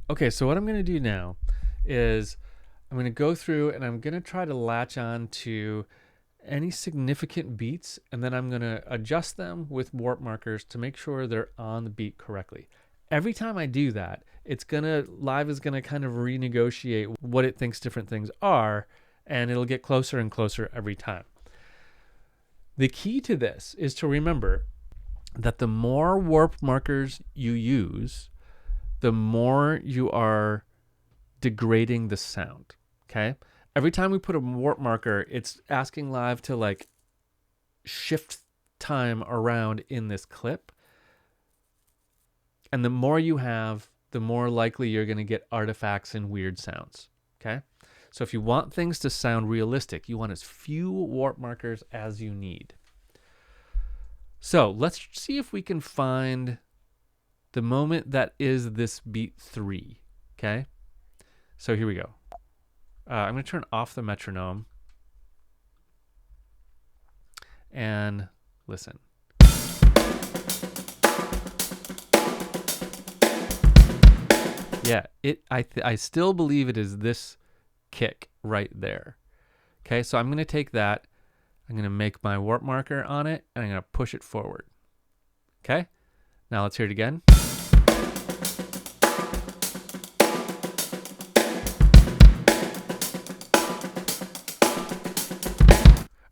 Okay, so what I'm going to do now is I'm going to go through and I'm going to try to latch on to any significant beats, and then I'm going to adjust them with warp markers to make sure they're on the beat correctly. Every time I do that, Live is going to kind of renegotiate what it thinks different things are, and it'll get closer and closer every time. The key to this is to remember that the more warp markers you use, the more you are degrading the sound. Okay? Every time we put a warp marker, it's asking Live to like shift time around in this clip. And the more you have, the more likely you're going to get artifacts and weird sounds. Okay? So if you want things to sound realistic, you want as few warp markers as you need. So let's see if we can find the moment that is this beat 3. Okay? So here we go. I'm going to turn off the metronome and listen. Yeah, I still believe it is this kick right there. Okay, so I'm going to take that. I'm going to make my warp marker on it, and I'm going to push it forward. Okay, now let's hear it again.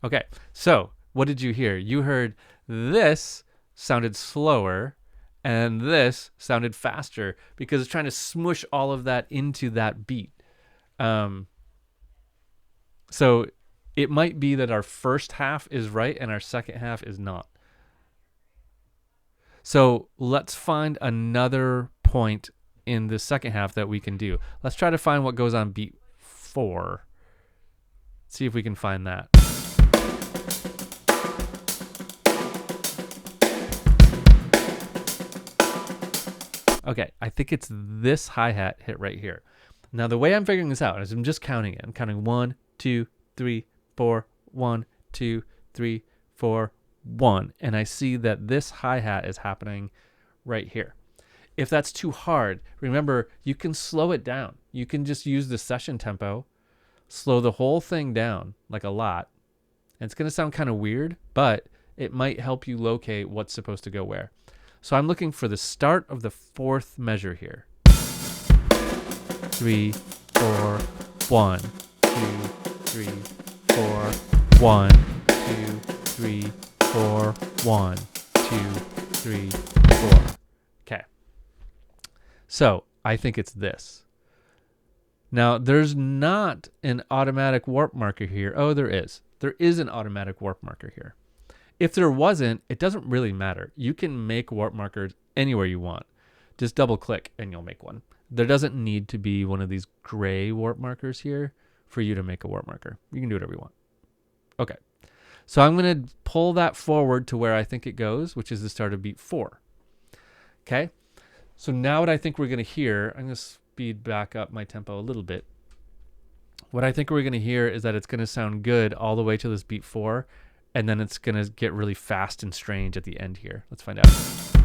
Okay, so what did you hear? You heard this sounded slower and this sounded faster because it's trying to smush all of that into that beat. So it might be that our first half is right and our second half is not. So let's find another point in the second half that we can do. Let's try to find what goes on beat 4. See if we can find that. Okay, I think it's this hi-hat hit right here. Now, the way I'm figuring this out is I'm just counting it. I'm counting 1, 2, 3, 4, 1, 2, 3, 4, 1. And I see that this hi-hat is happening right here. If that's too hard, remember, you can slow it down. You can just use the session tempo, slow the whole thing down, like a lot. And it's going to sound kind of weird, but it might help you locate what's supposed to go where. So I'm looking for the start of the 4th measure here. 3, 4, 1, 2, 3, 4, 1, 2, 3, 4, 1, 2, 3, 4. Okay. So I think it's this. Now, there's not an automatic warp marker here. Oh, there is. There is an automatic warp marker here. If there wasn't, it doesn't really matter. You can make warp markers anywhere you want. Just double click and you'll make one. There doesn't need to be one of these gray warp markers here for you to make a warp marker. You can do whatever you want. Okay. So I'm going to pull that forward to where I think it goes, which is the start of beat 4. Okay. So now what I think we're going to hear, I'm going to speed back up my tempo a little bit. What I think we're going to hear is that it's going to sound good all the way to this beat 4. And then it's going to get really fast and strange at the end here. Let's find out.